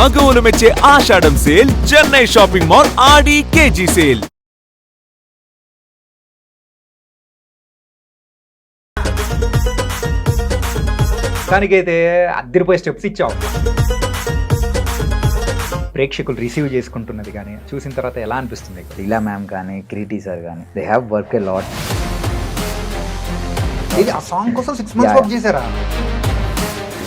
మగవులు మెచ్చే ఆషాఢం sale Chennai shopping mall ఆడి KG sale. దానికైతే అద్దరిపోయే steps ఇచ్చావు. ప్రేక్షకులు రిసీవ్ చేసుకుంటున్నది కానీ చూసిన తర్వాత ఎలా అనిపిస్తుంది? లీలా మ్యామ్ కానీ క్రీటీ సార్ కానీ they have work a lot. ఇది ఆ సాంగ్ కోసం 6 months వర్క్ చేశారా?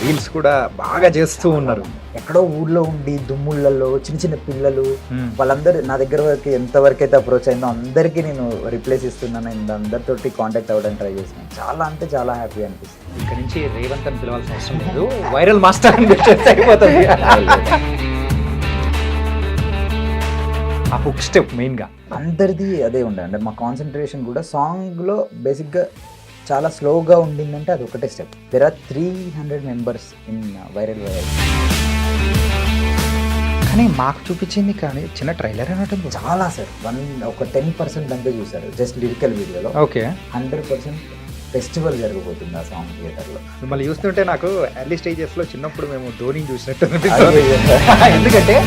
రీల్స్ కూడా బాగా చేస్తూ ఉన్నారు. ఎక్కడో ఊర్లో ఉండి దుమ్ముళ్ళల్లో చిన్న చిన్న పిల్లలు వాళ్ళందరూ నా దగ్గర వరకు ఎంతవరకు అయితే అప్రోచ్ అయిందో అందరికీ నేను రిప్లేస్ ఇస్తున్నాను. అందరితోటి కాంటాక్ట్ అవ్వడానికి ట్రై చేస్తున్నాను. చాలా అంటే చాలా హ్యాపీ అనిపిస్తుంది. ఇక్కడ నుంచి రేవంత్ అని పిలవాల్సిన అవసరం లేదు, వైరల్ మాస్టర్ అని పెట్టేస్తే అయిపోతుంది. ఆ హుక్ స్టెప్ మెయిన్గా అందరిది అదే ఉండే అంటే మా కాన్సన్ట్రేషన్ కూడా సాంగ్లో బేసిక్గా చాలా స్లోగా ఉండిందంటే అది ఒకటే step. There are 300 members in viral. కానీ మాకు చూపించింది కానీ చిన్న ట్రైలర్ అన్నట్టు చాలా సార్ ఒక 10% అంతే చూసారు జస్ట్ లిరికల్ వీడియోలో. ఓకే, 100% ఫెస్టివల్ జరగబోతుంది ఆ సాంగ్ థియేటర్లో. మిమ్మల్ని చూస్తుంటే నాకు ఎర్లీ స్టేజెస్లో చిన్నప్పుడు మేము ధోని చూసినట్టు అనిపిస్తుంది. ఎందుకంటే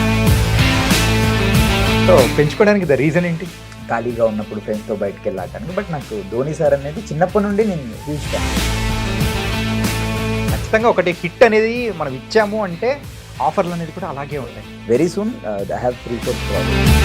సో పెంచుకోవడానికి ద రీజన్ ఏంటి? ఖాళీగా ఉన్నప్పుడు ఫ్రెండ్స్తో బయటకు వెళ్ళాటానికి. బట్ నాకు ధోని సార్ అనేది చిన్నప్పటి నుండి నేను హ్యూజ్ ఫ్యాన్. ఖచ్చితంగా ఒకటి హిట్ అనేది మనం ఇచ్చాము అంటే ఆఫర్లు అనేది కూడా అలాగే ఉంటాయి. Very soon I have 3-4 projects.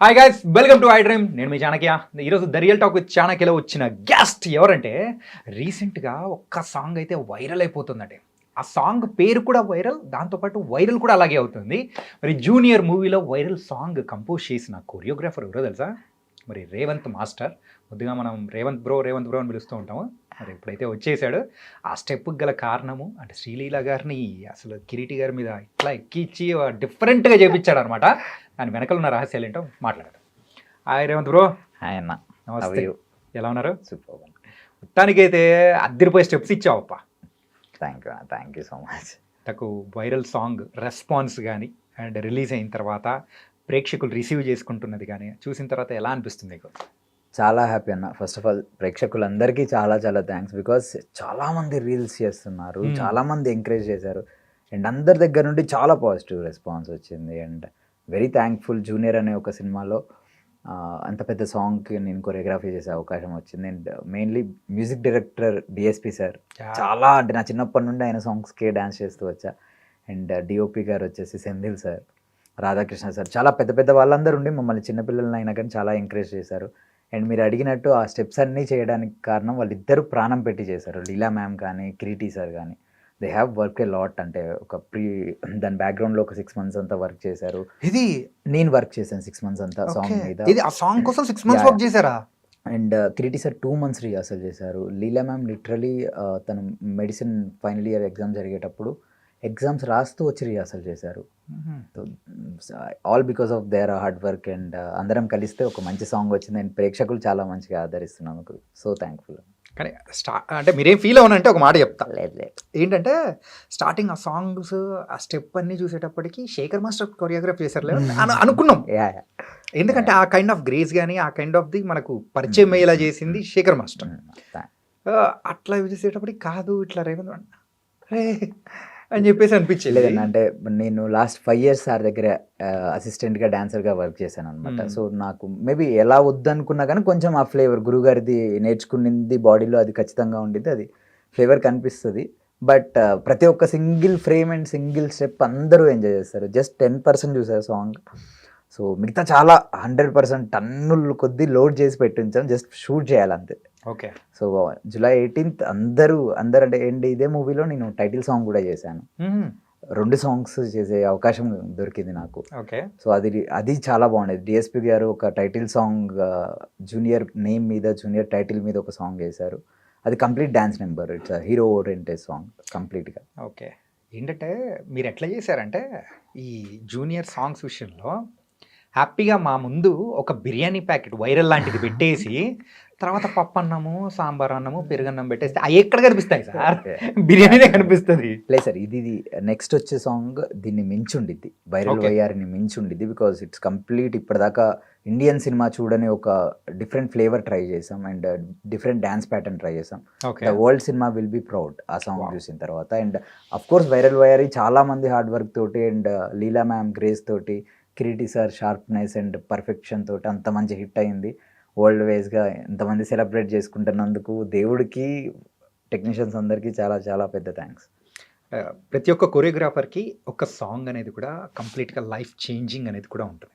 Hi guys, welcome to I dream. నేను మీ చాణక్య. ఈరోజు ద రియల్ టాక్ విత్ చాణక్యలో వచ్చిన గెస్ట్ ఎవరంటే రీసెంట్గా ఒక్క సాంగ్ అయితే వైరల్ అయిపోతుందండి. ఆ సాంగ్ పేరు కూడా వైరల్, దాంతోపాటు వైరల్ కూడా అలాగే అవుతుంది. మరి జూనియర్ మూవీలో వైరల్ సాంగ్ కంపోజ్ చేసిన కొరియోగ్రాఫర్ ఎవరో తెలుసా? మరి రేవంత్ మాస్టర్. ముద్దుగా మనం రేవంత్ బ్రో అని పిలుస్తూ ఉంటాము. మరి ఎప్పుడైతే వచ్చేసాడు ఆ స్టెప్కి గల కారణము అంటే శ్రీలీల గారిని అసలు కిరీటి గారి మీద ఇట్లా ఎక్కించి డిఫరెంట్గా చేపించాడు అనమాట. దాని వెనకాల ఉన్న రహస్యాలు ఏంటో మాట్లాడదాం. Hi Revanth bro. హాయ్ అన్న, నమస్తే. ఎలా ఉన్నారు? సూపర్. మొత్తానికైతే అద్దరిపోయే స్టెప్స్ ఇచ్చావప్ప. Thank you so much. నాకు వైరల్ సాంగ్ రెస్పాన్స్ కానీ అండ్ రిలీజ్ అయిన తర్వాత ప్రేక్షకులు రిసీవ్ చేసుకుంటున్నది కానీ చూసిన తర్వాత ఎలా అనిపిస్తుంది మీకు? చాలా హ్యాపీ అన్న. ఫస్ట్ ఆఫ్ ఆల్ ప్రేక్షకులందరికీ చాలా చాలా థ్యాంక్స్. బికాస్ చాలామంది రీల్స్ చేస్తున్నారు, చాలామంది ఎంకరేజ్ చేశారు అండ్ అందరి దగ్గర నుండి చాలా పాజిటివ్ రెస్పాన్స్ వచ్చింది. And very thankful. జూనియర్ అనే ఒక సినిమాలో అంత పెద్ద సాంగ్కి నేను కొరియోగ్రఫీ చేసే అవకాశం వచ్చింది. And mainly music director DSP sir చాలా అంటే నా చిన్నప్పటి నుండి ఆయన సాంగ్స్కే డ్యాన్స్ చేస్తూ వచ్చా. అండ్ డిఓపి గారు వచ్చేసి సెంధిల్ సార్, రాధాకృష్ణ సార్, చాలా పెద్ద పెద్ద వాళ్ళందరూ ఉండి మమ్మల్ని చిన్నపిల్లలని అయినా కానీ చాలా ఎంకరేజ్ చేశారు. అండ్ మీరు అడిగినట్టు ఆ స్టెప్స్ అన్నీ చేయడానికి కారణం వాళ్ళిద్దరూ ప్రాణం పెట్టి చేశారు. లీలా మ్యామ్ కానీ క్రీటీ సార్ కానీ they have work a lot. అంటే ఒక దాని బ్యాక్గ్రౌండ్లో ఒక 6 months అంతా వర్క్ చేశారు. ఇది నేను వర్క్ చేశాను 6 months అంతా సాంగ్ మీద. ఇది ఆ సాంగ్ కోసం 6 months వర్క్ చేశారా? అండ్ క్రీటీ సార్ 2 months రిహార్సల్ చేశారు. లీలా మ్యామ్ లిటరలీ తను మెడిసిన్ ఫైనల్ ఇయర్ ఎగ్జామ్ జరిగేటప్పుడు ఎగ్జామ్స్ రాస్తూ వచ్చి రిహార్సల్ చేశారు. All because of their hard work. And అందరం కలిస్తే ఒక మంచి సాంగ్ వచ్చింది అండ్ ప్రేక్షకులు చాలా మంచిగా ఆదరిస్తున్నందుకు సో థ్యాంక్ఫుల్. కానీ అంటే మీరేం ఫీల్ అవునంటే ఒక మాట చెప్తా. లేదు ఏంటంటే స్టార్టింగ్ ఆ సాంగ్స్ ఆ స్టెప్ అన్ని చూసేటప్పటికి శేఖర్ మాస్టర్ కొరియోగ్రాఫ్ చేశారు అనుకున్నాం. ఎందుకంటే ఆ కైండ్ ఆఫ్ గ్రేస్ కానీ ఆ కైండ్ ఆఫ్ ది మనకు పరిచయం అయ్యేలా చేసింది శేఖర్ మాస్టర్. అట్లా చూసేటప్పటికి కాదు ఇట్లా రేవంత్ అని చెప్పేసి అనిపించేది. లేదండి, అంటే నేను లాస్ట్ 5 years సార్ దగ్గర అసిస్టెంట్గా డాన్సర్గా వర్క్ చేశాను అనమాట. సో నాకు మేబీ ఎలా వద్దనుకున్నా కానీ కొంచెం ఆ ఫ్లేవర్ గురుగారిది నేర్చుకునింది బాడీలో అది ఖచ్చితంగా ఉండింది. అది ఫ్లేవర్ కనిపిస్తుంది. బట్ ప్రతి ఒక్క single frame and single step అందరూ ఎంజాయ్ చేస్తారు. జస్ట్ 10% చూసారు సాంగ్. సో మిగతా చాలా 100% టన్నులు కొద్దీ లోడ్ చేసి పెట్టించాను. జస్ట్ షూట్ చేయాలంతే. ఓకే. సో July 18th అందరూ అంటే ఏంటి ఇదే మూవీలో నేను టైటిల్ సాంగ్ కూడా చేశాను. 2 songs చేసే అవకాశం దొరికింది నాకు. ఓకే. సో అది చాలా బాగుండేది. డిఎస్పి గారు ఒక టైటిల్ సాంగ్ జూనియర్ నేమ్ మీద జూనియర్ టైటిల్ మీద ఒక సాంగ్ చేశారు. అది complete dance number. It's hero oriented song కంప్లీట్గా. ఓకే. ఏంటంటే మీరు ఎట్లా చేశారంటే ఈ జూనియర్ సాంగ్స్ విషయంలో హ్యాపీగా మా ముందు ఒక బిర్యానీ ప్యాకెట్ వైరల్ లాంటిది పెట్టేసి తర్వాత పప్పు అన్నము, సాంబార్ అన్నము, పెరుగన్నం పెట్టేస్తే అవి ఎక్కడ కనిపిస్తాయి సార్? బిర్యానీనే కనిపిస్తుంది. లేదు సార్, ఇది నెక్స్ట్ వచ్చే సాంగ్ దీన్ని మించి ఉండిద్ది, వైరల్ Okay. వైఆర్ని మించి ఉండిద్ది. బికాస్ ఇట్స్ కంప్లీట్ ఇప్పటిదాకా ఇండియన్ సినిమా చూడని ఒక డిఫరెంట్ ఫ్లేవర్ ట్రై చేసాం and different dance pattern try చేసాం. ఓకే. ద వరల్డ్ సినిమా విల్ బి ప్రౌడ్ ఆ సాంగ్ Wow. చూసిన తర్వాత. అండ్ అఫ్ కోర్స్ వైరల్ వైఆర్ చాలా మంది హార్డ్ వర్క్ తోటి అండ్ లీలా మ్యామ్ గ్రేస్ తోటి, Kireeti sir sharpness and perfection తోటి అంత మంచి హిట్ అయింది. వరల్డ్ వైజ్గా ఎంతమంది సెలబ్రేట్ చేసుకుంటున్నందుకు దేవుడికి, టెక్నీషియన్స్ అందరికీ చాలా చాలా పెద్ద థ్యాంక్స్. ప్రతి ఒక్క కొరియోగ్రాఫర్కి ఒక సాంగ్ అనేది కూడా కంప్లీట్గా లైఫ్ చేంజింగ్ అనేది కూడా ఉంటుంది.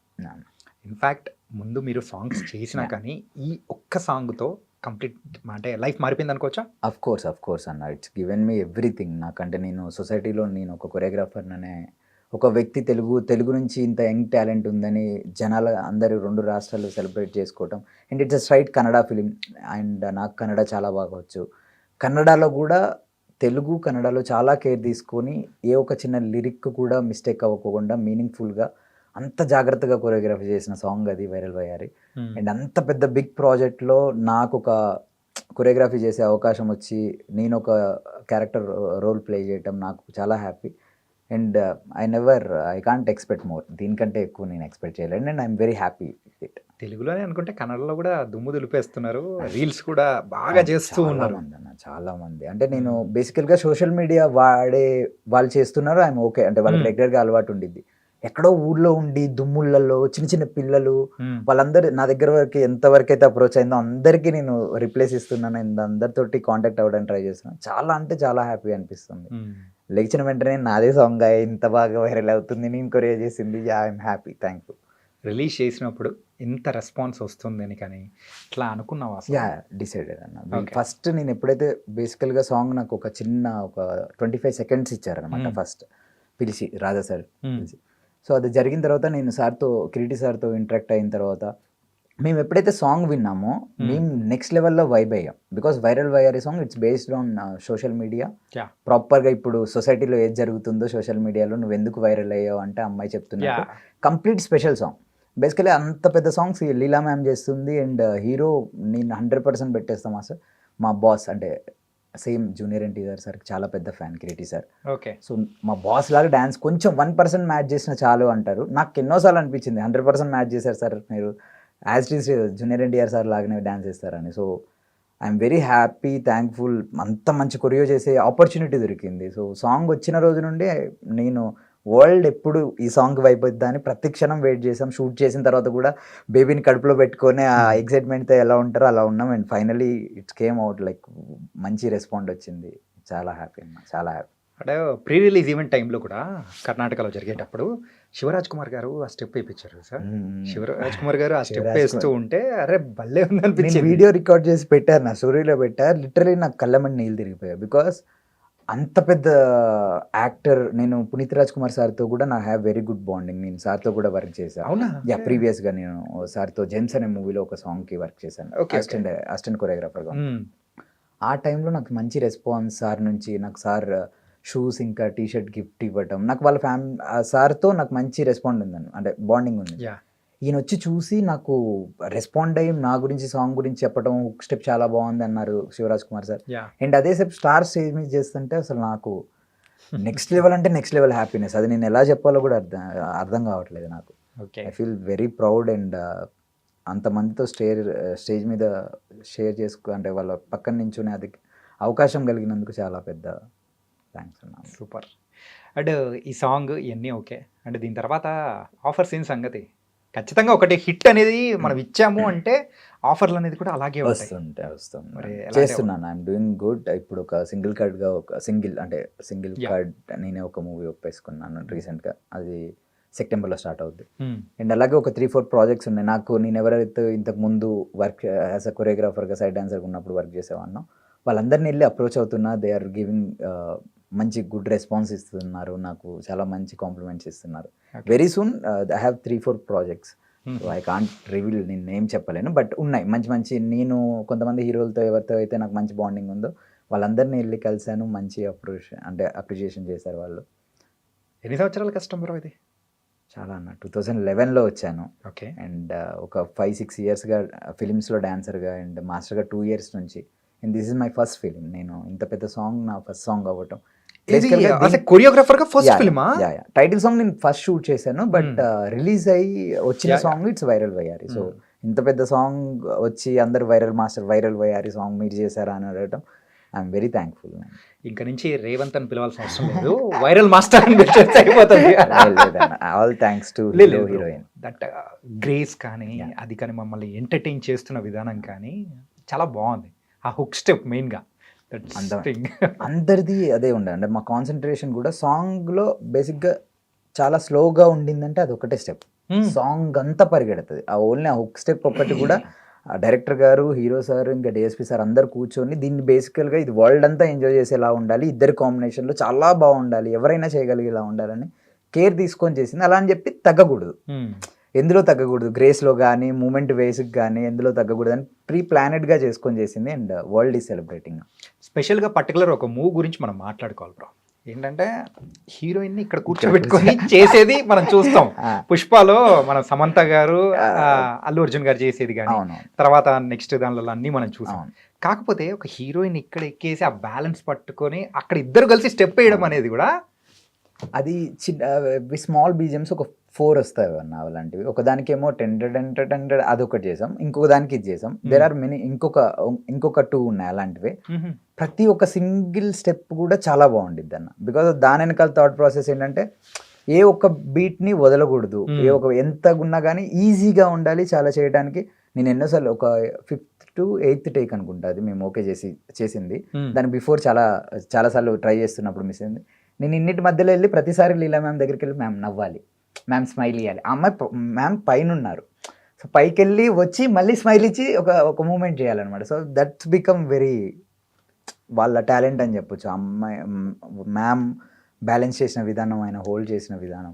ఇన్ఫ్యాక్ట్ ముందు మీరు సాంగ్స్ చేసినా కానీ ఈ ఒక్క సాంగ్తో కంప్లీట్ అంటే లైఫ్ మారిపోయింది అనుకోవచ్చా? అఫ్ కోర్స్ అన్న, ఇట్స్ గివెన్ మీ ఎవ్రీథింగ్. నాకంటే నేను సొసైటీలో నేను ఒక కొరియోగ్రాఫర్ అనే ఒక వ్యక్తి తెలుగు నుంచి ఇంత యంగ్ టాలెంట్ ఉందని జనాలు అందరూ 2 రాష్ట్రాలు సెలబ్రేట్ చేసుకోవటం. And it's a straight Kannada film and నాకు కన్నడ చాలా బాగా వచ్చు. కన్నడలో కూడా కన్నడలో చాలా కేర్ తీసుకొని ఏ ఒక చిన్న లిరిక్ కూడా మిస్టేక్ అవ్వకుండా మీనింగ్ఫుల్గా అంత జాగ్రత్తగా కొరియోగ్రఫీ చేసిన సాంగ్ అది వైరల్ వైఆర్. అండ్ అంత పెద్ద బిగ్ ప్రాజెక్ట్లో నాకు ఒక కొరియోగ్రఫీ చేసే అవకాశం వచ్చి నేను ఒక క్యారెక్టర్ రోల్ ప్లే చేయటం నాకు చాలా happy. And I can't expect more. దీనికంటే ఎక్కువ నేను ఎక్స్పెక్ట్ చేయలేను and I'm very happy with it. తెలుగులోనే అనుకుంటే కన్నడలో కూడా దుమ్ము దులిపేస్తున్నారు, రీల్స్ కూడా బాగా చేస్తూ ఉన్నారు. చాలా మంది అంటే నేను బేసికల్గా సోషల్ మీడియా వాళ్ళు చేస్తున్నారు, ఐఎమ్ ఓకే. అంటే వాళ్ళకి రెగ్యులర్గా అలవాటు ఉండిద్ది. ఎక్కడో ఊర్లో ఉండి దుమ్ముళ్ళల్లో చిన్న పిల్లలు వాళ్ళందరూ నా దగ్గర వరకు ఎంతవరకు అయితే అప్రోచ్ అయిందో అందరికీ నేను రిప్లేస్ ఇస్తున్నాను అండ్ అందరితోటి కాంటాక్ట్ అవ్వడానికి ట్రై చేస్తున్నాను. చాలా అంటే చాలా హ్యాపీ అనిపిస్తుంది. లేచిన వెంటనే నాదే సాంగ్ ఇంత బాగా వైరల్ అవుతుంది, నేను కొరియా చేసింది, ఐఎమ్ హ్యాపీ, థ్యాంక్ఫుల్. రిలీజ్ చేసినప్పుడు ఎంత రెస్పాన్స్ వస్తుంది అని కానీ ఇట్లా అనుకున్నావా? డిసైడెడ్ అన్న. ఫస్ట్ నేను ఎప్పుడైతే బేసికల్గా సాంగ్ నాకు ఒక 25 seconds ఇచ్చారనమాట ఫస్ట్ పిలిచి, రాజా సార్ పిలిచి. సో అది జరిగిన తర్వాత నేను కిరీటి సార్తో ఇంటరాక్ట్ అయిన తర్వాత మేము ఎప్పుడైతే సాంగ్ విన్నామో మేము నెక్స్ట్ లెవెల్లో వైబ్ అయ్యాం. బికాస్ వైరల్ వైఆర్ song it's based on social media. ప్రాపర్గా ఇప్పుడు సొసైటీలో ఏది జరుగుతుందో సోషల్ మీడియాలో నువ్వు ఎందుకు వైరల్ అయ్యావు అంటే అమ్మాయి చెప్తున్నా. Complete special song. బేసికలీ అంత పెద్ద సాంగ్స్ లీలా మ్యామ్ చేస్తుంది అండ్ హీరో నేను 100% పెట్టేస్తాం అసలు. మా బాస్ అంటే సేమ్ జూనియర్ ఎన్టీఆర్ సార్కి చాలా పెద్ద fan Kireeti sir. Okay. So మా బాస్ లాగా డ్యాన్స్ కొంచెం 1% మ్యాచ్ చేసిన చాలు అంటారు. నాకు ఎన్నోసార్లు అనిపించింది 100% మ్యాచ్ చేశారు సార్ మీరు, as it is junior NTR sir లాగానే డ్యాన్స్ చేస్తారని. So I'm very happy, thankful. అంత మంచి కొరియో చేసే ఆపర్చునిటీ దొరికింది. సో సాంగ్ వచ్చిన రోజు నుండి నేను వరల్డ్ ఎప్పుడు ఈ సాంగ్ అయిపోద్దా అని ప్రతి క్షణం వెయిట్ చేసాం. షూట్ చేసిన తర్వాత కూడా బేబీని కడుపులో పెట్టుకొని ఆ ఎక్సైట్మెంట్తో ఎలా ఉంటారో అలా ఉన్నాం. And finally it's came out like మంచి రెస్పాండ్ వచ్చింది. చాలా హ్యాపీ అన్న, చాలా హ్యాపీ. అంటే ప్రీ రిలీజ్ ఈవెంట్ టైంలో కూడా కర్ణాటకలో జరిగేటప్పుడు శివరాజ్ కుమార్ గారు ఆ స్టెప్ వేయించారు సార్. శివరాజ్ కుమార్ గారు ఆ స్టెప్ వేస్తూ ఉంటే అరే భలే ఉంది అనిపించింది. వీడియో రికార్డ్ చేసి పెట్టారు, నా స్టోరీలో పెట్టారు. లిటరలీ నాకు కళ్ళమని నీళ్ళు తిరిగిపోయాయి. బికాస్ అంత పెద్ద యాక్టర్. నేను పునీత్ రాజ్ కుమార్ సార్తో కూడా నా హ్యావ్ వెరీ గుడ్ బాండింగ్. నేను సార్తో కూడా వర్క్ చేశాను. అవునా? ప్రీవియస్గా నేను సార్తో జెమ్స్ అనే మూవీలో ఒక సాంగ్కి వర్క్ చేశాను, అసిస్టెంట్ కొరియోగ్రాఫర్గా. ఆ టైంలో నాకు మంచి రెస్పాన్స్ సార్ నుంచి. నాకు సార్ షూస్ ఇంకా టీషర్ట్ గిఫ్ట్ ఇవ్వటం, నాకు వాళ్ళ సార్తో నాకు మంచి రెస్పాండ్ ఉందని, అంటే బాండింగ్ ఉంది. ఈయన వచ్చి చూసి నాకు రెస్పాండ్ అయ్యి నా గురించి సాంగ్ గురించి చెప్పడం, ఒక స్టెప్ చాలా బాగుంది అన్నారు శివరాజ్ కుమార్ సార్. అండ్ అదే స్టెప్ స్టార్ స్టేజ్ మీద చేస్తుంటే అసలు నాకు నెక్స్ట్ లెవెల్ అంటే నెక్స్ట్ లెవెల్ హ్యాపీనెస్. అది నేను ఎలా చెప్పాలో కూడా అర్థం కావట్లేదు నాకు. I feel very proud. And అంతమందితో స్టేజ్ మీద షేర్ అంటే వాళ్ళ పక్కన నించునే అది అవకాశం కలిగినందుకు చాలా పెద్ద థ్యాంక్స్ అన్నా. సూపర్. అండ్ ఈ సాంగ్ ఇవన్నీ ఓకే. అంటే దీని తర్వాత ఆఫర్స్ ఏం సంగతి? ఖచ్చితంగా ఒకటి హిట్ అనేది మనం ఇచ్చాము అంటే ఆఫర్లు అనేది కూడా అలాగే వస్తుంది. చేస్తున్నాను, ఐఎమ్ డూయింగ్ గుడ్. ఇప్పుడు ఒక సింగిల్ కార్డ్ నేనే ఒక మూవీ ఒప్పేసుకున్నాను రీసెంట్గా. అది సెప్టెంబర్లో స్టార్ట్ అవుద్ది. అండ్ అలాగే ఒక 3-4 ప్రాజెక్ట్స్ ఉన్నాయి నాకు. నేను ఎవరైతే ఇంతకు ముందు వర్క్ యాజ్ అ కొరియోగ్రాఫర్గా సైడ్ డాన్సర్గా ఉన్నప్పుడు వర్క్ చేసేవాడినో వాళ్ళందరినీ వెళ్ళి అప్రోచ్ అవుతున్నా. దే ఆర్ గివింగ్ మంచి గుడ్ రెస్పాన్స్ ఇస్తున్నారు, నాకు చాలా మంచి కాంప్లిమెంట్స్ ఇస్తున్నారు. Very soon I have 3-4 projects. I can't reveal, నేను ఏం చెప్పలేను, బట్ ఉన్నాయి మంచి. నేను కొంతమంది హీరోలతో ఎవరితో అయితే నాకు మంచి బాండింగ్ ఉందో వాళ్ళందరినీ వెళ్ళి కలిశాను. మంచి అప్రిషియేషన్ చేశారు వాళ్ళు. ఎన్ని సంవత్సరాల కష్టం బ్రో ఇది? చాలా అన్న 2011లో వచ్చాను ఓకే. అండ్ ఒక 5-6 ఇయర్స్గా ఫిలిమ్స్లో డాన్సర్గా అండ్ మాస్టర్గా 2 ఇయర్స్ నుంచి and this is my first film. నేను ఇంత పెద్ద సాంగ్ నా ఫస్ట్ సాంగ్ అవ్వటం కొరియోగ్రాఫర్ గా ఫస్ట్ ఫిల్మా? టైటిల్ సాంగ్ నేను ఫస్ట్ షూట్ చేశాను బట్ రిలీజ్ అయ్యి వచ్చిన సాంగ్ ఇట్స్ వైరల్ వయ్యారి. సో ఇంత పెద్ద సాంగ్ వచ్చి అందరు viral master viral Vayyari song మీరు చేశారా అని అడగటం ఐఎమ్ వెరీ థ్యాంక్ఫుల్. ఇంకా నుంచి రేవంత్ అని పిలవాల్సిన అవసరం లేదు, వైరల్ మాస్టర్ అని పిలిచేస్తే అయిపోతుంది. All thanks to heroine. That grace కానీ అది కానీ మమ్మల్ని ఎంటర్టైన్ చేస్తున్న విధానం కానీ చాలా బాగుంది. ఆ హుక్ స్టెప్ మెయిన్ గా అందరిది అదే ఉండే అంటే మా కాన్సన్ట్రేషన్ కూడా సాంగ్లో బేసిక్గా చాలా స్లోగా ఉండిందంటే అది ఒకటే స్టెప్, సాంగ్ అంతా పరిగెడుతుంది. ఆ ఓన్లీ ఆ హుక్ స్టెప్ ఒకటి కూడా డైరెక్టర్ గారు, హీరో సార్, ఇంకా డిఎస్పీ సార్ అందరు కూర్చొని దీన్ని బేసికల్గా ఇది వరల్డ్ అంతా ఎంజాయ్ చేసేలా ఉండాలి, ఇద్దరి కాంబినేషన్లో చాలా బాగుండాలి, ఎవరైనా చేయగలిగేలా ఉండాలని కేర్ తీసుకొని చేసింది. అలా అని చెప్పి తగ్గకూడదు, ఎందులో తగ్గకూడదు, గ్రేస్లో కానీ మూమెంట్ వేస్కి కానీ ఎందులో తగ్గకూడదు అని ప్రీ ప్లానెడ్గా చేసుకొని చేసింది. And world is celebrating. స్పెషల్గా పర్టికులర్ ఒక మూవ్ గురించి మనం మాట్లాడుకోవాలి బ్రో. ఏంటంటే హీరోయిన్ని ఇక్కడ కూర్చోబెట్టుకొని చేసేది మనం చూస్తాం. పుష్పలో మన సమంత గారు, అల్లు అర్జున్ గారు చేసేది కానీ తర్వాత నెక్స్ట్ దానిలో అన్ని మనం చూసాం. కాకపోతే ఒక హీరోయిన్ ఇక్కడ ఎక్కేసి ఆ బ్యాలెన్స్ పట్టుకొని అక్కడ ఇద్దరు కలిసి స్టెప్ వేయడం అనేది కూడా అది స్మాల్ బీజిఎమ్స్ ఒక 4 వస్తాయి అన్న అలాంటివి. ఒకదానికేమో టెండెడ్ అదొకటి చేసాం, ఇంకొక దానికి ఇది చేసాం. దేర్ ఆర్ మెనీ ఇంకొక 2 ఉన్నాయి అలాంటివి. ప్రతి ఒక్క సింగిల్ స్టెప్ కూడా చాలా బాగుండిద్ది అన్న. బికాస్ దాని వెనకాల థాట్ ప్రాసెస్ ఏంటంటే ఏ ఒక్క బీట్ని వదలకూడదు, ఏ ఒక ఎంత ఉన్నా కానీ ఈజీగా ఉండాలి చాలా చేయడానికి. నేను ఎన్నోసార్లు ఒక 5th to 8th టేక్ అనుకుంటా అది మేము ఓకే చేసింది. దాని బిఫోర్ చాలాసార్లు ట్రై చేస్తున్నప్పుడు మిస్ అయింది. నేను ఇన్నిటి మధ్యలో వెళ్ళి ప్రతిసారి లీలా మ్యామ్ దగ్గరికి వెళ్ళి మ్యామ్ నవ్వాలి, మ్యామ్ స్మైల్ ఇవ్వాలి. ఆ అమ్మాయి మ్యామ్ పైన ఉన్నారు, సో పైకి వెళ్ళి వచ్చి మళ్ళీ స్మైల్ ఇచ్చి ఒక మూమెంట్ చేయాలన్నమాట. సో దట్స్ బికమ్ వెరీ వాళ్ళ టాలెంట్ అని చెప్పొచ్చు. అమ్మాయి మ్యామ్ బ్యాలెన్స్ చేసిన విధానం, ఆయన హోల్డ్ చేసిన విధానం.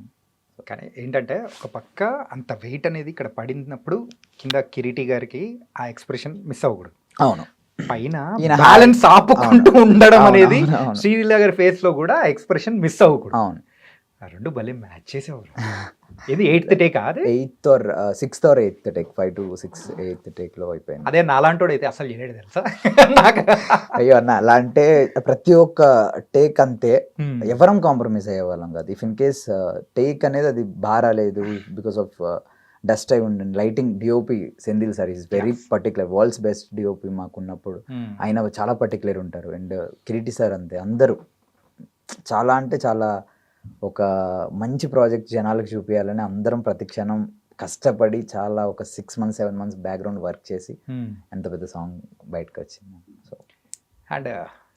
కానీ ఏంటంటే ఒక పక్క అంత వెయిట్ అనేది ఇక్కడ పడినప్పుడు కింద కిరీటి గారికి ఆ ఎక్స్ప్రెషన్ మిస్ అవ్వకూడదు. అవును, పైన బ్యాలెన్స్ ఆపుకుంటూ ఉండడం అనేది శ్రీలీల గారి ఫేస్ లో కూడా ఎక్స్ప్రెషన్ మిస్ అవ్వకూడదు. అవును, ఆ రెండు భలే మ్యాచ్ చేసేవారు. ఇది 8th టేక్, అదే 8th or 6th or 8th take, 5 to 6 8th take లో అయిపోయింది. అదే నాలాంటోడు అయితే అసలు చేయలేడు తెలుసా. అయ్యో అన్న, అలా అంటే ప్రతి ఒక్క టేక్ అంతే, ఎవరం కాంప్రమైజ్ అయ్యేవాళ్ళం కాదు. ఇఫ్ ఇన్ కేస్ టేక్ అనేది అది బారాలేదు బికాస్ ఆఫ్ డస్ట్ అయి ఉండండి. Lighting DOP Senthil sir is very particular, world's best DOP మాకున్నప్పుడు. ఆయన చాలా పర్టికులర్ ఉంటారు. అండ్ కిరీటి సార్ అంతే, అందరూ చాలా అంటే చాలా ఒక మంచి ప్రాజెక్ట్ జనాలకు చూపించాలని అందరం ప్రతి క్షణం కష్టపడి చాలా ఒక 6 months 7 months బ్యాక్గ్రౌండ్ వర్క్ చేసి ఎంత పెద్ద సాంగ్ బయటకు వచ్చింది.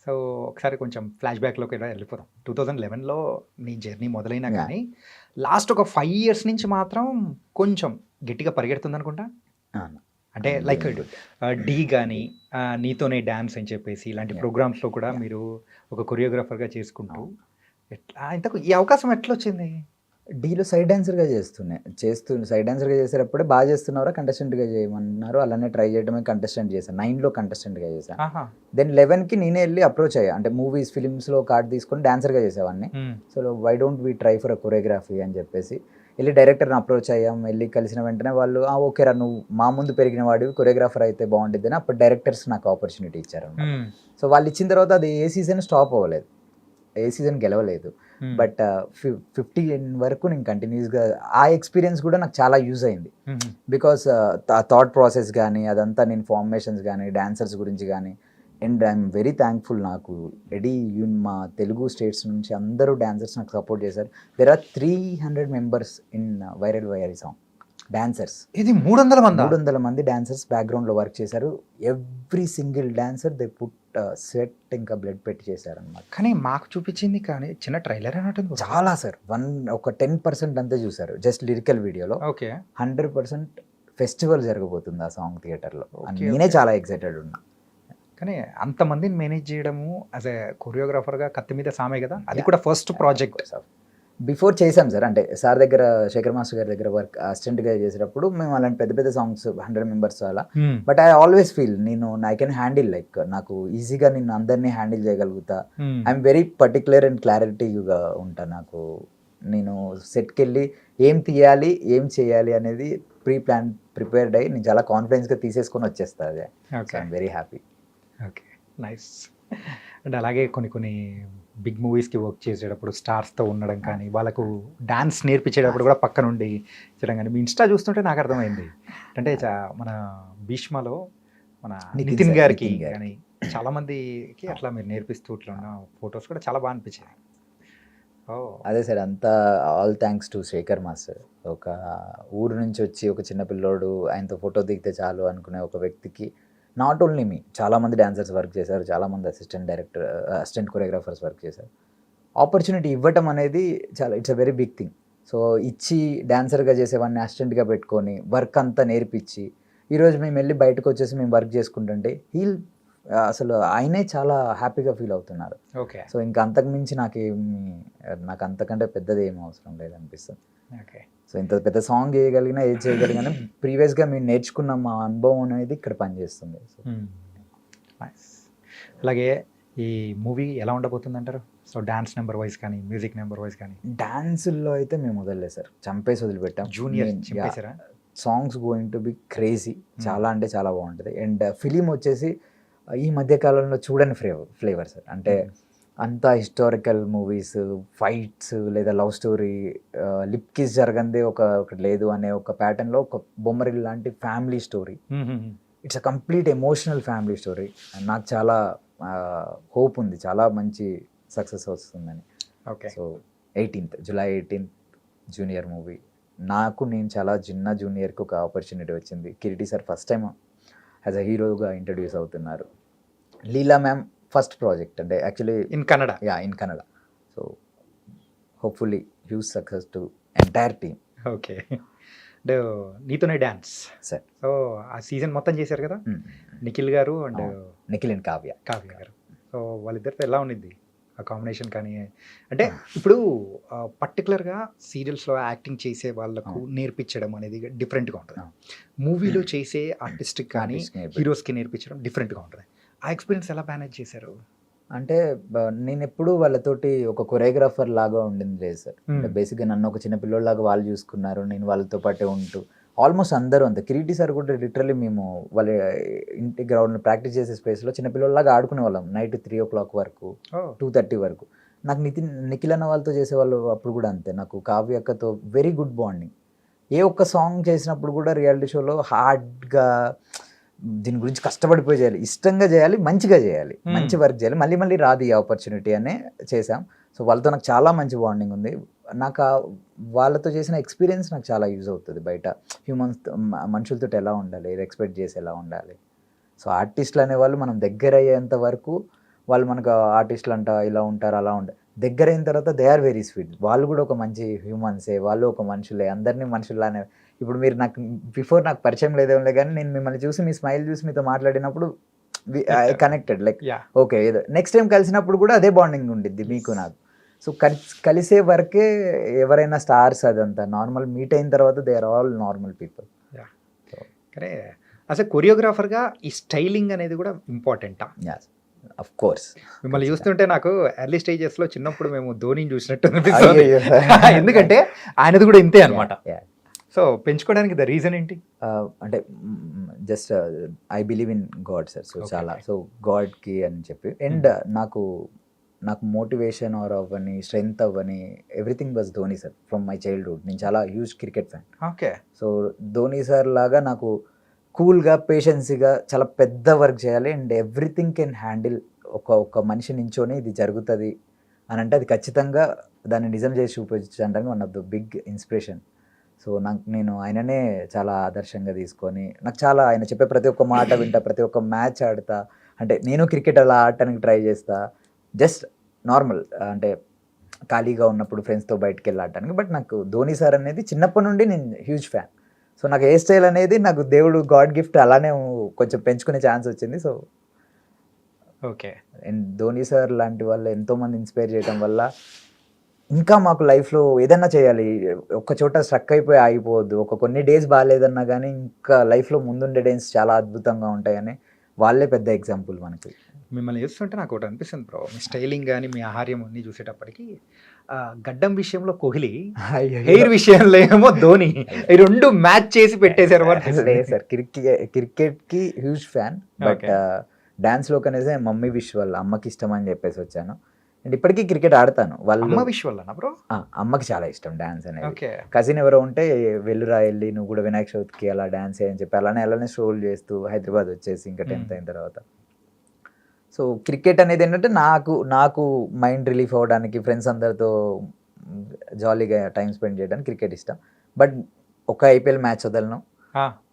సో ఒకసారి కొంచెం ఫ్లాష్ బ్యాక్లోకి వెళ్ళిపోతాం. 2011లో నీ జర్నీ మొదలైనా కానీ లాస్ట్ ఒక 5 years నుంచి మాత్రం కొంచెం గట్టిగా పరిగెడుతుంది అనుకుంటా. అంటే లైక్ డి కానీ నీతోనే డ్యాన్స్ అని చెప్పేసి ఇలాంటి ప్రోగ్రామ్స్లో కూడా మీరు ఒక కొరియోగ్రాఫర్గా చేసుకుంటూ ఎట్లా ఇంతకు ఈ అవకాశం ఎట్లా వచ్చింది? డీలో సైడ్ డాన్సర్గా సైడ్ డాన్సర్గా చేసేటప్పుడే బాగా చేస్తున్నారా కంటెస్టెంట్గా చేయమన్నారు. అలానే ట్రై చేయడమే కంటెస్టెంట్ చేశాను. 9లో కంటెస్టెంట్గా చేశాను. దెన్ 11కి నేనే వెళ్ళి అప్రోచ్ అయ్యా. అంటే మూవీస్ ఫిలిమ్స్లో కార్డ్ తీసుకొని డాన్సర్గా చేసేవాడిని. So why don't we try for a choreography అని చెప్పేసి వెళ్ళి డైరెక్టర్ని అప్రోచ్ అయ్యాం. వెళ్ళి కలిసిన వెంటనే వాళ్ళు ఓకే రా, నువ్వు మా ముందు పెరిగిన వాడివి, కొరియోగ్రాఫర్ అయితే బాగుంటుంది అని అప్పుడు డైరెక్టర్స్ నాకు ఆపర్చునిటీ ఇచ్చారు. సో వాళ్ళు ఇచ్చిన తర్వాత అది ఏ సీజన్ స్టాప్ అవ్వలేదు, ఏ సీజన్ గెలవలేదు. బట్ 15 వరకు నేను కంటిన్యూస్గా ఆ ఎక్స్పీరియన్స్ కూడా నాకు చాలా యూజ్ అయింది. బికాస్ ఆ థాట్ ప్రాసెస్ కానీ అదంతా నేను ఫార్మేషన్స్ కానీ డాన్సర్స్ గురించి కానీ. అండ్ ఐఎమ్ వెరీ థ్యాంక్ఫుల్, నాకు మా తెలుగు స్టేట్స్ నుంచి అందరూ డాన్సర్స్ నాకు సపోర్ట్ చేశారు. There are 300 members in viral Vayyari song dancers. ఇది 300 మంది డాన్సర్స్ బ్యాక్గ్రౌండ్లో వర్క్ చేశారు. Every single dancer they put sweat ఇంకా బ్లడ్ పెట్టి చేశారు అనమాట. కానీ మాకు చూపించింది కానీ చిన్న ట్రైలర్ అన్నట్టు చాలా సార్, ఒక 10% అంతే చూసారు జస్ట్ లిరికల్ వీడియోలో. ఓకే, 100% ఫెస్టివల్ జరగబోతుంది ఆ సాంగ్ థియేటర్లో. నేనే చాలా ఎక్సైటెడ్ ఉన్నా. కానీ అంతమందిని మేనేజ్ చేయడము యాజ్ ఎ కొరియోగ్రాఫర్గా కత్తి మీద సామే కదా, అది కూడా ఫస్ట్ ప్రాజెక్ట్. బిఫోర్ చేసాం సార్, అంటే సార్ దగ్గర శేఖర్ మాస్టర్ గారి దగ్గర వర్క్ అసిస్టెంట్గా చేసేటప్పుడు మేము అలాంటి పెద్ద పెద్ద సాంగ్స్ 100 members అలా. But I always feel I can handle, like నాకు ఈజీగా నేను అందరినీ హ్యాండిల్ చేయగలుగుతా. ఐఎమ్ వెరీ పర్టికులర్ అండ్ క్లారిటీగా ఉంటా. నాకు నేను సెట్కి వెళ్ళి ఏం తీయాలి ఏం చేయాలి అనేది ప్రిపేర్డ్ అయ్యి నేను చాలా కాన్ఫిడెన్స్గా తీసేసుకొని వచ్చేస్తాను అదే. Okay I'm very happy. Okay nice. అంటే అలాగే కొన్ని బిగ్ మూవీస్కి వర్క్ చేసేటప్పుడు స్టార్స్తో ఉండడం కానీ వాళ్ళకు డాన్స్ నేర్పించేటప్పుడు కూడా పక్క నుండి చేయడం కానీ మీ ఇన్స్టా చూస్తుంటే నాకు అర్థమైంది. అంటే మన భీష్మలో మన నితిన్ గారికి కానీ చాలామందికి అట్లా మీరు నేర్పిస్తూ ఇట్లా ఉన్న ఫొటోస్ కూడా చాలా బాగా అనిపించాయి. ఓ అదే సార్, అంతా all thanks to Shekhar master. ఒక ఊరు నుంచి వచ్చి ఒక చిన్న పిల్లోడు ఆయనతో ఫోటో దిగితే చాలు అనుకునే ఒక వ్యక్తికి నాట్ ఓన్లీ మీ, చాలామంది డాన్సర్స్ వర్క్ చేశారు, చాలామంది అసిస్టెంట్ కొరియోగ్రాఫర్స్ వర్క్ చేశారు. ఆపర్చునిటీ ఇవ్వటం అనేది చాలా it's a very big thing. So ఇచ్చి డాన్సర్గా చేసేవాడిని అసిస్టెంట్గా పెట్టుకొని వర్క్ అంతా నేర్పించి ఈరోజు మేము వెళ్ళి బయటకు వచ్చేసి మేము వర్క్ చేసుకుంటుంటే అసలు ఆయనే చాలా హ్యాపీగా ఫీల్ అవుతున్నారు. ఓకే. సో ఇంకా అంతకుమించి నాకు అంతకంటే పెద్దది ఏం అవసరం లేదనిపిస్తుంది. ఓకే. సో ఇంత పెద్ద సాంగ్ చేయగలిగినా ఏది చేయగలిగినా ప్రీవియస్గా మేము నేర్చుకున్న మా అనుభవం అనేది ఇక్కడ పనిచేస్తుంది. సో అలాగే ఈ మూవీ ఎలా ఉండబోతుంది అంటారు? సో డాన్స్ నెంబర్ వైజ్ కానీ మ్యూజిక్ నెంబర్ వైజ్ కానీ. డాన్సుల్లో అయితే మేము వదలలేదు సార్, చంపేసి వదిలిపెట్టాం. జూనియర్ చంపేశారా? Songs going to be crazy, చాలా అంటే చాలా బాగుంటుంది. అండ్ ఫిలిం వచ్చేసి ఈ మధ్యకాలంలో చూడని ఫ్లేవర్ సార్. అంటే అంతా హిస్టారికల్ మూవీస్, ఫైట్స్ లేదా లవ్ స్టోరీ, లిప్ కిస్ జరగందే ఒకటి లేదు అనే ఒక ప్యాటర్న్లో ఒక బొమ్మరిల్ లాంటి family story. It's a complete emotional family story. నాకు చాలా హోప్ ఉంది, చాలా మంచి సక్సెస్ వస్తుందని. Okay. So July 18th Junior movie. నేను చాలా చిన్న జూనియర్కి ఒక ఆపర్చునిటీ వచ్చింది. Kireeti sir first time as a హీరోగా ఇంట్రడ్యూస్ అవుతున్నారు. లీలా మ్యామ్ ఫస్ట్ ప్రాజెక్ట్, అంటే actually in Kannada. In Kannada. So hopefully huge success to entire team. Okay. అంటే నీతోనే డ్యాన్స్ సార్. సో ఆ సీజన్ మొత్తం చేశారు కదా నిఖిల్ గారు అండ్ నిఖిల్ అండ్ కావ్య గారు. సో వాళ్ళిద్దరితో ఎలా ఉండింది ఆ కాంబినేషన్? కానీ అంటే ఇప్పుడు పర్టికులర్గా సీరియల్స్లో యాక్టింగ్ చేసే వాళ్ళకు నేర్పించడం అనేది డిఫరెంట్గా ఉంటుంది. మూవీలో చేసే ఆర్టిస్ట్కి కానీ హీరోస్కి నేర్పించడం డిఫరెంట్గా ఉంటుంది. ఆ ఎక్స్పీరియన్స్ ఎలా మేనేజ్ చేశారు? అంటే నేను ఎప్పుడు వాళ్ళతోటి ఒక కొరియోగ్రాఫర్ లాగా ఉండింది లేదు సార్. అంటే బేసిక్గా నన్ను ఒక చిన్న పిల్లోళ్ళలాగా వాళ్ళు చూసుకున్నారు, నేను వాళ్ళతో పాటే ఉంటూ ఆల్మోస్ట్ అందరూ అంతే. కిరీటి సార్ కూడా లిటరల్లీ మేము వాళ్ళ ఇంటి గ్రౌండ్లో ప్రాక్టీస్ చేసే స్పేస్లో చిన్నపిల్లలాగా ఆడుకునే వాళ్ళం నైట్ 3 o'clock వరకు, 2:30 వరకు. నాకు నిఖిల్ అన్న వాళ్ళతో చేసేవాళ్ళు అప్పుడు కూడా అంతే. నాకు కావ్య అక్కతో వెరీ గుడ్ బాండింగ్. ఏ ఒక్క సాంగ్ చేసినప్పుడు కూడా రియాలిటీ షోలో హార్డ్గా దీని గురించి కష్టపడిపోయి చేయాలి, ఇష్టంగా చేయాలి, మంచిగా చేయాలి, మంచి వర్క్ చేయాలి, మళ్ళీ మళ్ళీ రాదు ఈ ఆపర్చునిటీ అనే చేసాం. సో వాళ్ళతో నాకు చాలా మంచి బాండింగ్ ఉంది. నాకు వాళ్ళతో చేసిన ఎక్స్పీరియన్స్ నాకు చాలా యూజ్ అవుతుంది. బయట మనుషులతో ఎలా ఉండాలి, ఎక్స్పెక్ట్ చేసి ఎలా ఉండాలి. సో ఆర్టిస్టులు అనేవాళ్ళు మనం దగ్గర అయ్యేంత వరకు వాళ్ళు మనకు ఆర్టిస్టులు అంట ఇలా ఉంటారు అలా ఉంటారు, దగ్గర అయిన తర్వాత దే ఆర్ వెరీ స్వీట్. వాళ్ళు కూడా ఒక మంచి హ్యూమన్సే, వాళ్ళు ఒక మనుషులే, అందరినీ మనుషుల్లానే. ఇప్పుడు మీరు బిఫోర్ నాకు పరిచయం లేదేమో కానీ నేను మిమ్మల్ని చూసి మీ స్మైల్ చూసి మీతో మాట్లాడినప్పుడు ఐ కనెక్టెడ్ లైక్ ఓకే ఏదో నెక్స్ట్ టైం కలిసినప్పుడు కూడా అదే బాండింగ్ ఉండిద్ది మీకు నాకు. సో కలిసే వరకే ఎవరైనా స్టార్స్ అదంతా నార్మల్, మీట్ అయిన తర్వాత they are all normal people. కానీ అసలు కొరియోగ్రాఫర్గా ఈ స్టైలింగ్ అనేది కూడా ఇంపార్టెంటా? Of course. మిమ్మల్ని చూస్తుంటే నాకు ఎర్లీ స్టేజెస్లో చిన్నప్పుడు మేము ధోనిని చూసినట్టు ఎందుకంటే ఆయనది కూడా ఇంతే అనమాట. సో పెంచుకోవడానికి ద రీజన్ ఏంటి? అంటే just I believe in God sir. So చాలా సో గాడ్కి అని చెప్పి అండ్ నాకు మోటివేషన్ ఆర్ అవ్వని స్ట్రెంగ్త్ అవ్వని everything was Dhoni sir from my childhood. నేను చాలా huge cricket fan. Okay. So Dhoni sir లాగా నాకు కూల్గా పేషెన్సీగా చాలా పెద్ద వర్క్ చేయాలి అండ్ ఎవ్రీథింగ్ కెన్ హ్యాండిల్. ఒక మనిషి నించోని ఇది జరుగుతుంది అని అంటే అది ఖచ్చితంగా దాన్ని నిజం చేసి చూపించడానికి one of the big inspiration. So నేను ఆయననే చాలా ఆదర్శంగా తీసుకొని నాకు చాలా ఆయన చెప్పే ప్రతి ఒక్క మాట వింటా, ప్రతి ఒక్క మ్యాచ్ ఆడతా. అంటే నేను క్రికెట్ అలా ఆడటానికి ట్రై చేస్తా, జస్ట్ నార్మల్ అంటే ఖాళీగా ఉన్నప్పుడు ఫ్రెండ్స్తో బయటకు వెళ్ళి ఆడటానికి. బట్ నాకు ధోని సార్ అనేది చిన్నప్పటి నుండి నేను హ్యూజ్ ఫ్యాన్. సో నాకు ఏ స్టైల్ అనేది నాకు దేవుడు గాడ్ గిఫ్ట్ అలానే కొంచెం పెంచుకునే ఛాన్స్ వచ్చింది. So okay. And Dhoni sir లాంటి వాళ్ళు ఎంతోమంది ఇన్స్పైర్ చేయడం వల్ల ఇంకా మాకు లైఫ్లో ఏదన్నా చేయాలి, ఒక్క చోట స్ట్రక్ అయిపోయి ఆగిపోవద్దు. కొన్ని డేస్ బాగాలేదన్నా కానీ ఇంకా లైఫ్లో ముందుండే డేస్ చాలా అద్భుతంగా ఉంటాయని వాళ్ళే పెద్ద ఎగ్జాంపుల్ మనకి. మిమ్మల్ని చూస్తుంటే నాకు ఒకటి అనిపిస్తుంది బ్రో, మీ స్టైలింగ్ కానీ మీ ఆహార్యం అన్నీ చూసేటప్పటికి గడ్డం విషయంలో కోహ్లీ, అయ్యో. హెయిర్ విషయంలో ఏమో ధోని, ఈ రెండు మ్యాచ్ చేసి పెట్టేశారు లేదు సార్, క్రికెట్ కి huge fan, but Okay. Dance లో కనేసి మమ్మీ విష్ వాళ్ళ అమ్మకి ఇష్టం అని చెప్పేసి వచ్చాను. అండ్ ఇప్పటికీ క్రికెట్ ఆడతాను. వాళ్ళు అమ్మ విష్ వల్ల బ్రో. అమ్మకి చాలా ఇష్టం డాన్స్ అనేది. ఓకే. కజిన్ ఎవరో ఉంటే వెళ్ళురా వెళ్ళి నువ్వు కూడా వినాయక చవితికి అలా డాన్స్ అని చెప్పి అలానే స్ట్రోల్ చేస్తూ హైదరాబాద్ వచ్చేసి ఇంకా 10th అయిన తర్వాత. సో క్రికెట్ అనేది ఏంటంటే నాకు మైండ్ రిలీఫ్ అవ్వడానికి, ఫ్రెండ్స్ అందరితో జాలీగా టైం స్పెండ్ చేయడానికి క్రికెట్ ఇష్టం. బట్ ఒక ఐపీఎల్ మ్యాచ్ వదలను,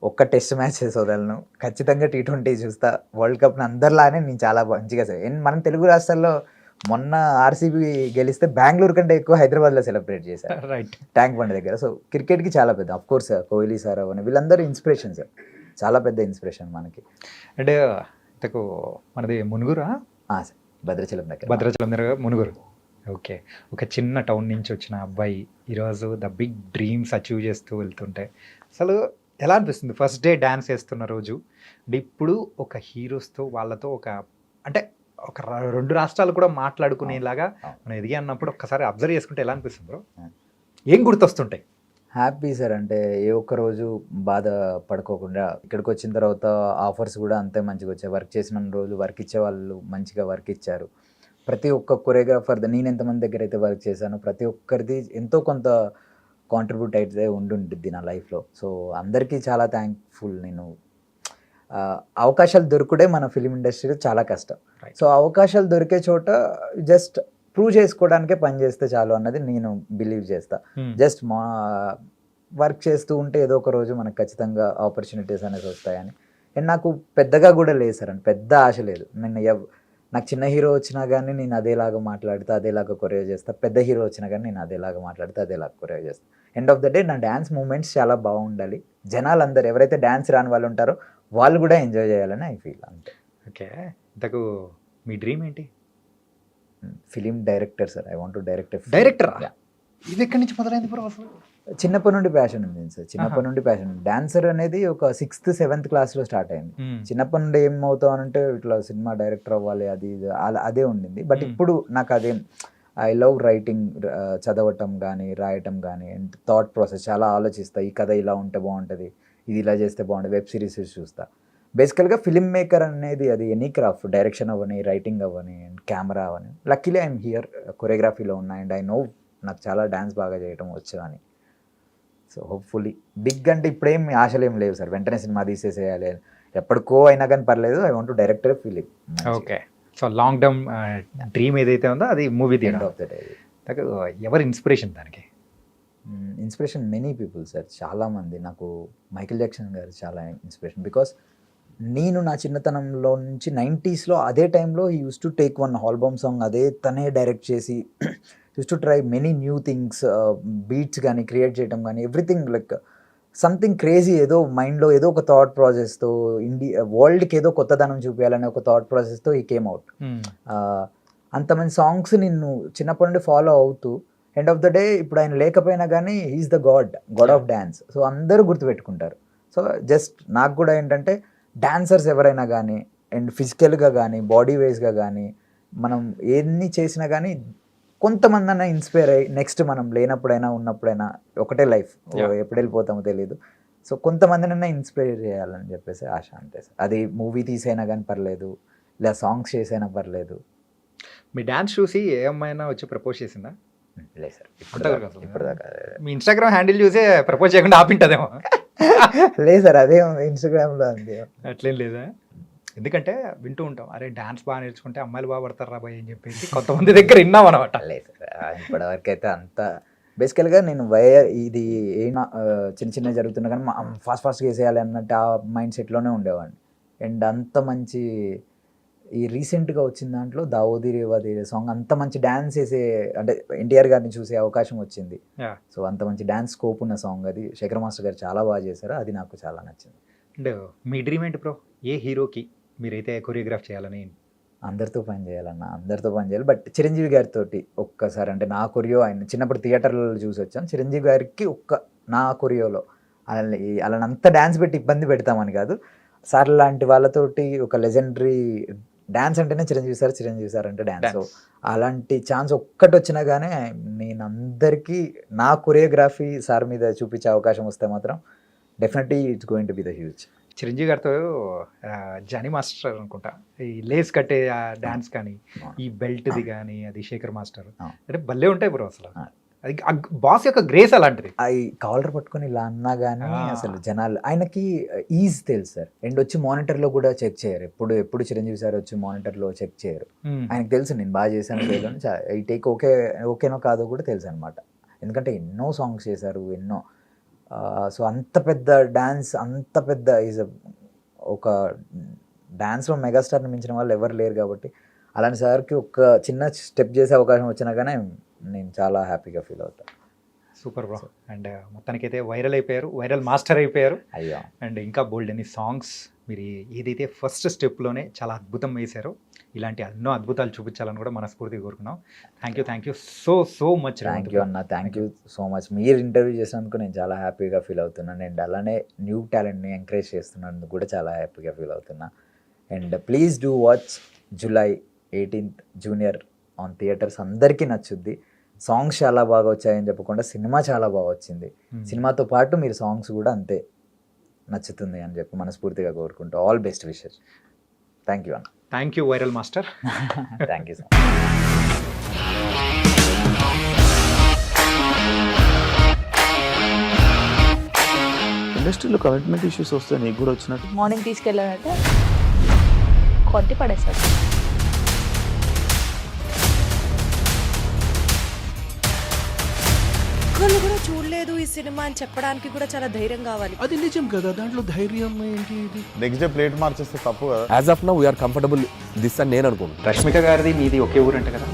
ఒక్క టెస్ట్ మ్యాచెస్ వదలను, ఖచ్చితంగా T20 చూస్తా. వరల్డ్ కప్ని అందరిలానే నేను చాలా మంచిగా మన తెలుగు రాష్ట్రాల్లో మొన్న ఆర్సీబీ గెలిస్తే బెంగళూరు కంటే ఎక్కువ హైదరాబాద్లో సెలబ్రేట్ చేశారు, రైట్. ట్యాంక్ బండ్ దగ్గర. సో క్రికెట్కి చాలా పెద్ద, అఫ్ కోర్స్ కోహ్లీ సార్ అవన్నీ వీళ్ళందరూ ఇన్స్పిరేషన్ సార్, చాలా పెద్ద ఇన్స్పిరేషన్ మనకి. అంటే ఇంతకు మనది మునుగురా? సార్ భద్రాచలం దగ్గర. భద్రాచలం దగ్గర మునుగురు. ఓకే. ఒక చిన్న టౌన్ నుంచి వచ్చిన అబ్బాయి ఈరోజు ద బిగ్ డ్రీమ్స్ అచీవ్ చేస్తూ వెళ్తుంటే అసలు ఎలా అనిపిస్తుంది ఫస్ట్ డే డ్యాన్స్ వేస్తున్న రోజు? అంటే ఇప్పుడు ఒక హీరోస్తో వాళ్ళతో అంటే ఒక 2 రాష్ట్రాలు కూడా మాట్లాడుకునేలాగా మనం ఎదిగి అన్నప్పుడు ఒక్కసారి అబ్జర్వ్ చేసుకుంటే ఎలా అనిపిస్తుంది బ్రో? ఏం గుర్తొస్తుంటాయి? హ్యాపీ సార్, అంటే ఏ ఒక్క రోజు బాధ పడుకోకుండా ఇక్కడికి వచ్చిన తర్వాత ఆఫర్స్ కూడా అంతే మంచిగా వచ్చాయి. వర్క్ చేసిన రోజు వర్క్ ఇచ్చే వాళ్ళు మంచిగా వర్క్ ఇచ్చారు. ప్రతి ఒక్క కొరియోగ్రాఫర్, నేను ఎంతమంది దగ్గర అయితే వర్క్ చేశానో ప్రతి ఒక్కరిది ఎంతో కొంత కాంట్రిబ్యూట్ అయితే ఉండుంటుంది నా లైఫ్లో. సో అందరికీ చాలా థ్యాంక్ఫుల్. నేను అవకాశాలు దొరుకుడే మన ఫిలిం ఇండస్ట్రీలో చాలా కష్టం. సో అవకాశాలు దొరికే చోట జస్ట్ ప్రూవ్ చేసుకోవడానికే పని చేస్తే చాలు అన్నది నేను బిలీవ్ చేస్తా. జస్ట్ మా వర్క్ చేస్తూ ఉంటే ఏదో ఒక రోజు మనకు ఖచ్చితంగా ఆపర్చునిటీస్ అనేది వస్తాయని. అండ్ నాకు పెద్దగా కూడా లేదు సార్, అని పెద్ద ఆశ లేదు. నాకు చిన్న హీరో వచ్చినా కానీ నేను అదేలాగా మాట్లాడితే అదేలాగా కొరియో చేస్తా, పెద్ద హీరో వచ్చినా కానీ నేను అదేలాగా మాట్లాడితే అదేలాగా కొరియో చేస్తా. ఎండ్ ఆఫ్ ద డే నా డ్యాన్స్ మూమెంట్స్ చాలా బాగుండాలి, జనాలు అందరు ఎవరైతే డ్యాన్స్ రాని వాళ్ళు ఉంటారో వాళ్ళు కూడా ఎంజాయ్ చేయాలని ఐ ఫీల్, అంతే. ఓకే. ఇంతకు మీ డ్రీమ్ ఏంటి? Film director sir, I want to direct. డైరెక్టరా? ఇది ఎక్కడి నుంచి మొదలైంది బ్రో అసలు? చిన్నప్పటి నుండి ప్యాషన్ ఉంది సార్, చిన్నప్పటి నుండి ప్యాషన్. డాన్సర్ అనేది ఒక 6th 7th క్లాస్లో స్టార్ట్ అయింది. చిన్నప్పటి నుండి ఏమవుతావు అంటే ఇట్లా సినిమా డైరెక్టర్ అవ్వాలి అది అదే ఉండింది. బట్ ఇప్పుడు నాకు అదేం, ఐ లవ్ రైటింగ్, చదవటం కానీ రాయటం కానీ, అండ్ థాట్ ప్రాసెస్ చాలా ఆలోచిస్తా. ఈ కథ ఇలా ఉంటే బాగుంటుంది, ఇది ఇలా చేస్తే బాగుంటుంది, వెబ్ సిరీస్ చూస్తా. బేసికల్గా ఫిలిం మేకర్ అనేది అది ఎనీ క్రాఫ్ట్, డైరెక్షన్ అవ్వని, రైటింగ్ అవ్వని, అండ్ కెమెరా అవ్వని. లక్కీలీ ఐఎమ్ హియర్, కొరియోగ్రఫీలో ఉన్నా, అండ్ ఐ నో నాకు చాలా డ్యాన్స్ బాగా చేయటం వచ్చు అని. సో హోప్ఫుల్లీ బిగ్ అంటే ఇప్పుడేం ఆశలు ఏం లేవు సార్, వెంటనే సినిమా తీసేసేయాలి, ఎప్పటికో అయినా కానీ పర్లేదు. I want to director film. Okay. So long term dream ఏదైతే ఉందో అది movie end of the day. ఎవరి ఇన్స్పిరేషన్ దానికి? ఇన్స్పిరేషన్ మెనీ పీపుల్ సార్, చాలామంది. నాకు మైకేల్ జాక్సన్ గారు చాలా ఇన్స్పిరేషన్. బికాస్ నేను నా చిన్నతనంలో నుంచి 90sలో అదే టైంలో he uses to take one album song, అదే తనే డైరెక్ట్ చేసి uses to try many new things, beats కానీ క్రియేట్ చేయడం కానీ, ఎవ్రీథింగ్ లైక్ సంథింగ్ క్రేజీ. ఏదో మైండ్లో ఏదో ఒక థాట్ ప్రాసెస్తో వరల్డ్కి ఏదో కొత్తదనం చూపించాలనే ఒక థాట్ ప్రాసెస్తో ఈ కేమ్ అవుట్. అంత మంచి సాంగ్స్ నిన్ను చిన్నప్పటి నుండి ఫాలో అవుతూ ఎండ్ ఆఫ్ ద డే ఇప్పుడు ఆయన లేకపోయినా కానీ he's the god of dance. So అందరూ గుర్తుపెట్టుకుంటారు. సో జస్ట్ నాకు కూడా ఏంటంటే డాన్సర్స్ ఎవరైనా కానీ, అండ్ ఫిజికల్గా కానీ, బాడీ వైజ్గా కానీ, మనం ఎన్ని చేసినా కానీ కొంతమంది అన్న ఇన్స్పైర్ అయ్యి నెక్స్ట్ మనం లేనప్పుడైనా ఉన్నప్పుడైనా ఒకటే లైఫ్, ఎప్పుడు వెళ్ళిపోతామో తెలియదు. సో కొంతమందినైనా ఇన్స్పైర్ చేయాలని చెప్పేసి ఆశ, అంతే సార్. అది మూవీ తీసైనా కానీ పర్లేదు, లేదా సాంగ్స్ చేసైనా పర్లేదు. మీ డాన్స్ చూసి ఏ అమ్మాయినా వచ్చి ప్రపోజ్ చేసిందా? లేదు సార్, ఇప్పటిదాకా. మీ ఇన్స్టాగ్రామ్ హ్యాండిల్ చూసే ప్రపోజ్ చేయకుండా ఆపింటదేమో. లేదు సార్, అదే ఇన్స్టాగ్రామ్లో అంతే. అట్లేం లేదా? ఎందుకంటే వింటూ ఉంటాం, అరే డాన్స్ బాగా నేర్చుకుంటే అమ్మాయిలు బాగా పడతారు రాబాయ్ అని చెప్పేసి కొంతమంది దగ్గర విన్నాం అనమాట. లేదు సార్, ఇప్పటివరకు అయితే అంత బేసికల్గా నేను ఇది ఏమైనా చిన్న చిన్న జరుగుతున్నా కానీ ఫాస్ట్గా వేసేయాలి అన్నట్టు ఆ మైండ్ సెట్లోనే ఉండేవాడిని. అండ్ అంత మంచి ఈ రీసెంట్గా వచ్చిన దాంట్లో దావోదీ రేవాది సాంగ్ అంత మంచి డ్యాన్స్ వేసే, అంటే ఎన్టీఆర్ గారిని చూసే అవకాశం వచ్చింది. సో అంత మంచి డ్యాన్స్ స్కోప్ ఉన్న సాంగ్ అది. శేఖర్ మాస్టర్ గారు చాలా బాగా చేశారు, అది నాకు చాలా నచ్చింది. అండ్ మీ డ్రీమ్ ఏంటి బ్రో? ఏ హీరోకి మీరైతే కొరియోగ్రాఫ్ చేయాలని? అందరితో పని చేయాలన్నా, అందరితో పని చేయాలి. బట్ చిరంజీవి గారితో ఒక్కసారి, అంటే నా కొరియో ఆయన చిన్నప్పుడు థియేటర్లో చూసి వచ్చాను. చిరంజీవి గారికి నా కొరియోలో అలాని అంత డ్యాన్స్ పెట్టి ఇబ్బంది పెడతామని కాదు, సార్ లాంటి వాళ్ళతోటి ఒక లెజెండరీ డాన్స్ అంటేనే చిరంజీవి సార్ అంటే డాన్స్. సో అలాంటి ఛాన్స్ ఒక్కటి వచ్చినా కానీ నేను అందరికీ నా కొరియోగ్రఫీ సార్ మీద చూపించే అవకాశం వస్తే మాత్రం definitely it's going to be the huge. Chiranjeevi గారితో జానీ మాస్టర్ అనుకుంటా ఈ లేస్ కట్టే డాన్స్ కానీ ఈ బెల్ట్ది కానీ అది శేఖర్ మాస్టర్ అంటే భలే ఉంటాయి బ్రో అసలు. అది బాస్ యొక్క గ్రేస్ అలాంటిది. అవి కాలర్ పట్టుకొని ఇలా అన్నా కానీ అసలు జనాలు ఆయనకి ఈజ్ తెలుసు సార్. అండ్ వచ్చి మానిటర్లో కూడా చెక్ చేయరు. ఎప్పుడు చిరంజీవి సార్ వచ్చి మానిటర్లో చెక్ చేయరు. ఆయనకు తెలుసు నేను బాగా చేశాను లేదు అని. ఈ టేక్ ఓకేనో కాదో కూడా తెలుసు అనమాట. ఎందుకంటే ఎన్నో సాంగ్స్ చేశారు, ఎన్నో. సో అంత పెద్ద డాన్స్, అంత పెద్ద ఈజ్ ఒక డాన్స్లో మెగాస్టార్ని మించిన వాళ్ళు ఎవరు లేరు కాబట్టి అలాంటి సార్కి ఒక చిన్న స్టెప్ చేసే అవకాశం వచ్చినా కానీ నేను చాలా హ్యాపీగా ఫీల్ అవుతాను. Super bro. అండ్ మొత్తానికైతే వైరల్ అయిపోయారు, వైరల్ మాస్టర్ అయిపోయారు. అయ్యో. అండ్ ఇంకా బోల్డ్ అని సాంగ్స్ మీరు ఏదైతే ఫస్ట్ స్టెప్లోనే చాలా అద్భుతం వేశారో ఇలాంటి ఎన్నో అద్భుతాలు చూపించాలని కూడా మనస్ఫూర్తిగా కోరుకున్నాం. Thank you so much. Thank you అన్న, థ్యాంక్ యూ సో మచ్. మీరు ఇంటర్వ్యూ చేసినందుకు నేను చాలా హ్యాపీగా ఫీల్ అవుతున్నాను. అండ్ అలానే న్యూ టాలెంట్ని ఎంకరేజ్ చేస్తున్నందుకు కూడా చాలా హ్యాపీగా ఫీల్ అవుతున్నా. And please do watch July 18th junior on theatres. అందరికీ నచ్చుద్ది. సాంగ్స్ చాలా బాగా వచ్చాయని చెప్పకుండా సినిమా చాలా బాగా వచ్చింది. సినిమాతో పాటు మీరు సాంగ్స్ కూడా అంతే నచ్చుతుంది అని చెప్పి మనస్ఫూర్తిగా కోరుకుంటూ all best wishes. Thank you అన్న. Thank you viral master. Thank you so much. ఇండస్ట్రీలో కమిట్మెంట్ ఇష్యూస్ వస్తే నీకు కూడా వచ్చినట్టు? మార్నింగ్ తీసుకెళ్ళానంటే కొట్టి పడేసాడు. ఒక్కళ్ళు కూడా చూడలేదు ఈ సినిమా అని చెప్పడానికి కూడా చాలా ధైర్యం కావాలి. అది నిజం కదా, దాంట్లో ధైర్యం ఏంటి? ఇది నెక్స్ట్ డే ప్లేట్ మార్చేస్తే తప్పు కదా. As of now we're comfortable this అని నేను అనుకుంటున్నాను. రష్మిక గారిది మీది ఒకే ఊరు అంట కదా.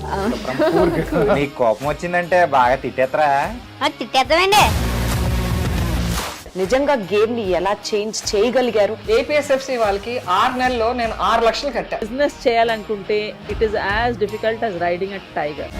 నీకు కోపం వచ్చిందంటే బాగా తిట్టేత్తరా? తిట్టేద్దామండి. నిజంగా గేమ్ ని ఎలా చేంజ్ చేయగలిగారు? ఏపీఎస్ఎఫ్సి వాళ్ళకి 6 నెలల్లో నేను 6 లక్షలు కట్టా. బిజినెస్ చేయాలనుకుంటే it is as difficult as riding a tiger.